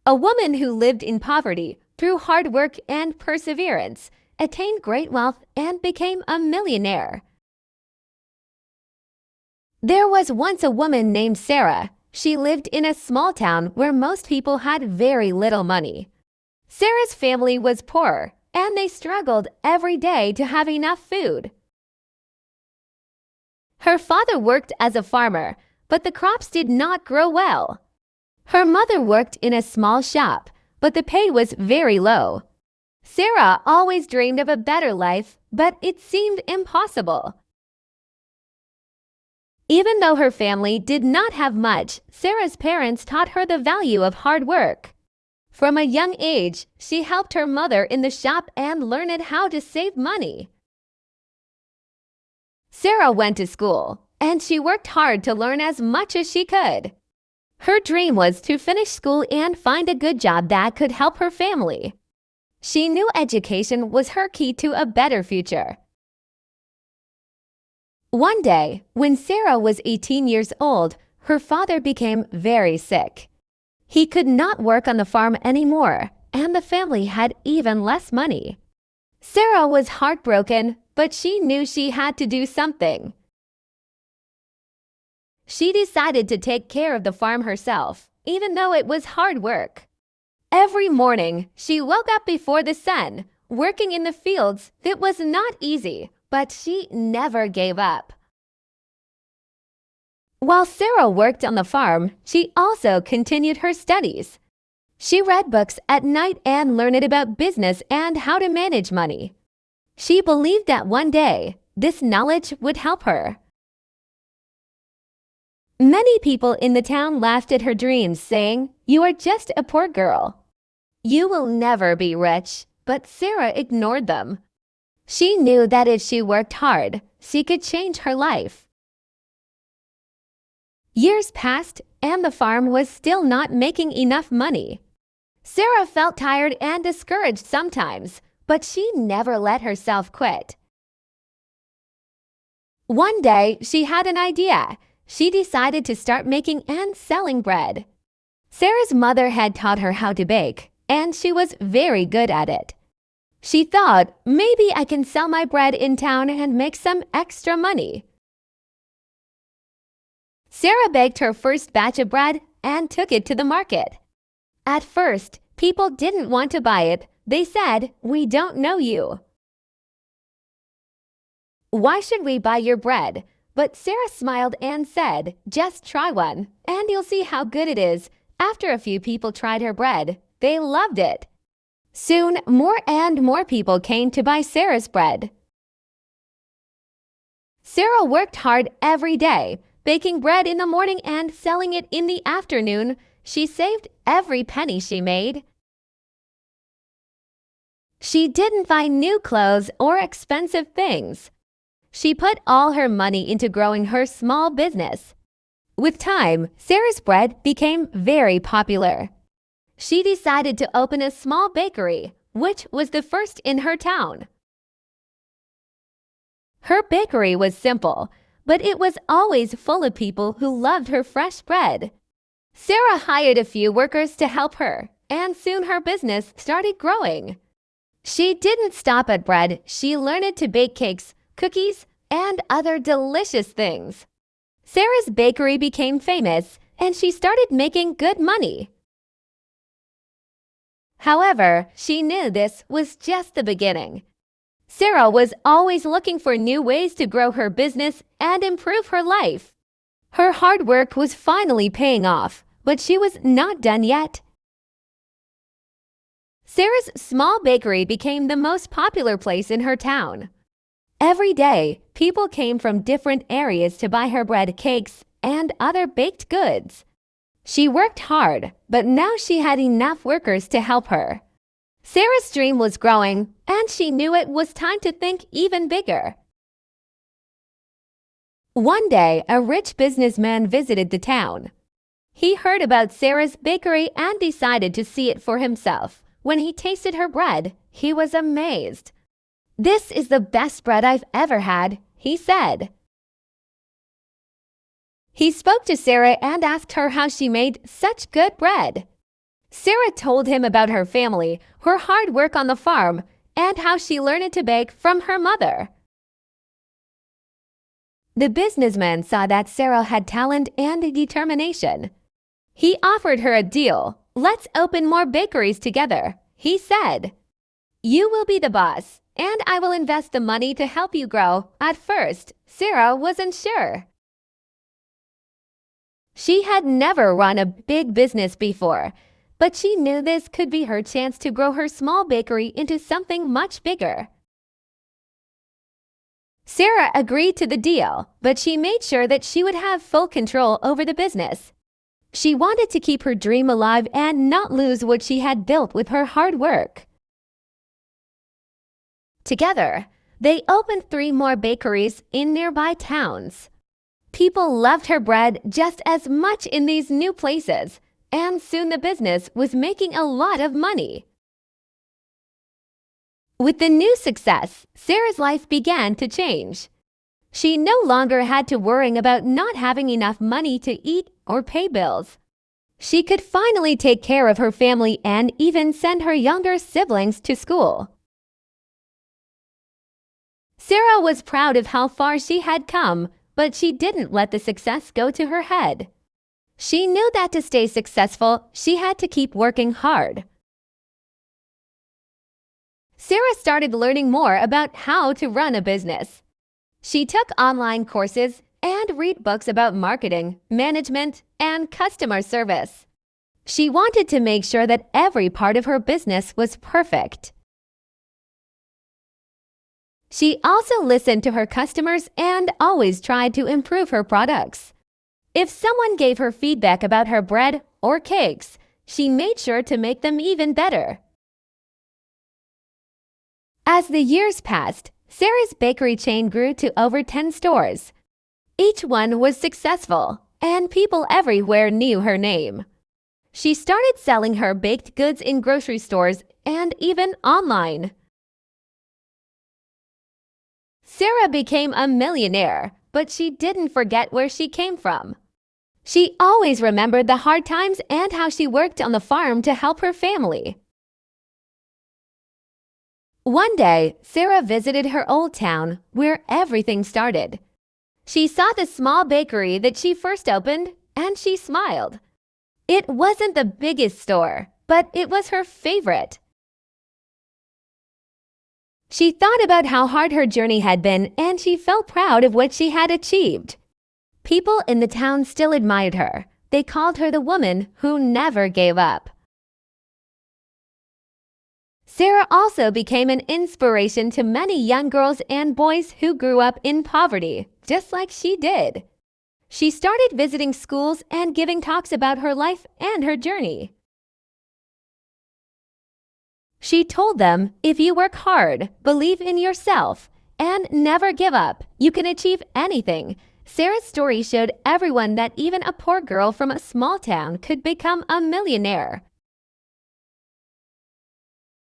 A woman who lived in poverty through hard work and perseverance attained great wealth and became a millionaire. There was once a woman named Sarah. She lived in a small town where most people had very little money. Sarah's family was poor, and they struggled every day to have enough food. Her father worked as a farmer, but the crops did not grow well. Her mother worked in a small shop, but the pay was very low. Sarah always dreamed of a better life, but it seemed impossible. Even though her family did not have much, Sarah's parents taught her the value of hard work. From a young age, she helped her mother in the shop and learned how to save money. Sarah went to school, and she worked hard to learn as much as she could. Her dream was to finish school and find a good job that could help her family. She knew education was her key to a better future. One day, when Sarah was 18 years old, her father became very sick. He could not work on the farm anymore, and the family had even less money. Sarah was heartbroken, but she knew she had to do something. She decided to take care of the farm herself, even though it was hard work. Every morning, she woke up before the sun, working in the fields. It was not easy, but she never gave up. While Sarah worked on the farm, she also continued her studies. She read books at night and learned about business and how to manage money. She believed that one day, this knowledge would help her. Many people in the town laughed at her dreams, saying, "You are just a poor girl. You will never be rich." But Sarah ignored them. She knew that if she worked hard, she could change her life. Years passed, and the farm was still not making enough money. Sarah felt tired and discouraged sometimes, but she never let herself quit. One day, she had an idea. She decided to start making and selling bread. Sarah's mother had taught her how to bake, and she was very good at it. She thought, maybe I can sell my bread in town and make some extra money. Sarah baked her first batch of bread and took it to the market. At first, people didn't want to buy it. They said, "We don't know you. Why should we buy your bread?" But Sarah smiled and said, "Just try one, and you'll see how good it is." After a few people tried her bread, they loved it. Soon, more and more people came to buy Sarah's bread. Sarah worked hard every day, baking bread in the morning and selling it in the afternoon. She saved every penny she made. She didn't buy new clothes or expensive things. She put all her money into growing her small business. With time, Sarah's bread became very popular. She decided to open a small bakery, which was the first in her town. Her bakery was simple, but it was always full of people who loved her fresh bread. Sarah hired a few workers to help her, and soon her business started growing. She didn't stop at bread. She learned to bake cakes, cookies, and other delicious things. Sarah's bakery became famous, and she started making good money. However, she knew this was just the beginning. Sarah was always looking for new ways to grow her business and improve her life. Her hard work was finally paying off, but she was not done yet. Sarah's small bakery became the most popular place in her town. Every day, people came from different areas to buy her bread, cakes, and other baked goods. She worked hard, but now she had enough workers to help her. Sarah's dream was growing, and she knew it was time to think even bigger. One day, a rich businessman visited the town. He heard about Sarah's bakery and decided to see it for himself. When he tasted her bread, he was amazed. "This is the best bread I've ever had," he said. He spoke to Sarah and asked her how she made such good bread. Sarah told him about her family, her hard work on the farm, and how she learned to bake from her mother. The businessman saw that Sarah had talent and determination. He offered her a deal. "Let's open more bakeries together," he said. "You will be the boss, and I will invest the money to help you grow." At first, Sarah wasn't sure. She had never run a big business before, but she knew this could be her chance to grow her small bakery into something much bigger. Sarah agreed to the deal, but she made sure that she would have full control over the business. She wanted to keep her dream alive and not lose what she had built with her hard work. Together, they opened 3 more bakeries in nearby towns. People loved her bread just as much in these new places, and soon the business was making a lot of money. With the new success, Sarah's life began to change. She no longer had to worry about not having enough money to eat or pay bills. She could finally take care of her family and even send her younger siblings to school. Sarah was proud of how far she had come, but she didn't let the success go to her head. She knew that to stay successful, she had to keep working hard. Sarah started learning more about how to run a business. She took online courses and read books about marketing, management, and customer service. She wanted to make sure that every part of her business was perfect. She also listened to her customers and always tried to improve her products. If someone gave her feedback about her bread or cakes, she made sure to make them even better. As the years passed, Sarah's bakery chain grew to over 10 stores. Each one was successful, and people everywhere knew her name. She started selling her baked goods in grocery stores and even online. Sarah became a millionaire, but she didn't forget where she came from. She always remembered the hard times and how she worked on the farm to help her family. One day, Sarah visited her old town, where everything started. She saw the small bakery that she first opened, and she smiled. It wasn't the biggest store, but it was her favorite. She thought about how hard her journey had been, and she felt proud of what she had achieved. People in the town still admired her. They called her the woman who never gave up. Sarah also became an inspiration to many young girls and boys who grew up in poverty, just like she did. She started visiting schools and giving talks about her life and her journey. She told them, "If you work hard, believe in yourself, and never give up, you can achieve anything." Sarah's story showed everyone that even a poor girl from a small town could become a millionaire.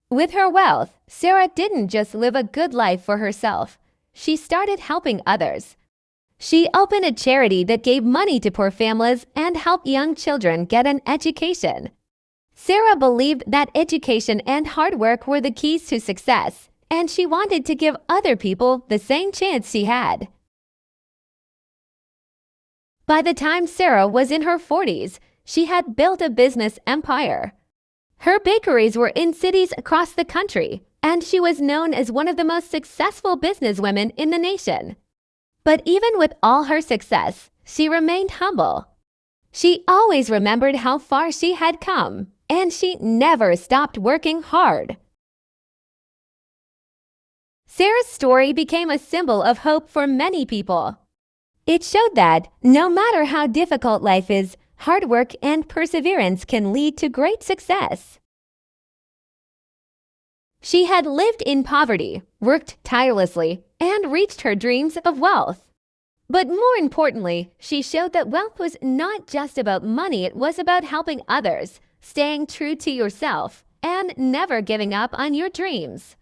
With her wealth, Sarah didn't just live a good life for herself. She started helping others. She opened a charity that gave money to poor families and helped young children get an education. Sarah believed that education and hard work were the keys to success, and she wanted to give other people the same chance she had. By the time Sarah was in her 40s, she had built a business empire. Her bakeries were in cities across the country, and she was known as one of the most successful businesswomen in the nation. But even with all her success, she remained humble. She always remembered how far she had come, and she never stopped working hard. Sarah's story became a symbol of hope for many people. It showed that no matter how difficult life is, hard work and perseverance can lead to great success. She had lived in poverty, worked tirelessly, and reached her dreams of wealth. But more importantly, she showed that wealth was not just about money, it was about helping others, staying true to yourself, and never giving up on your dreams.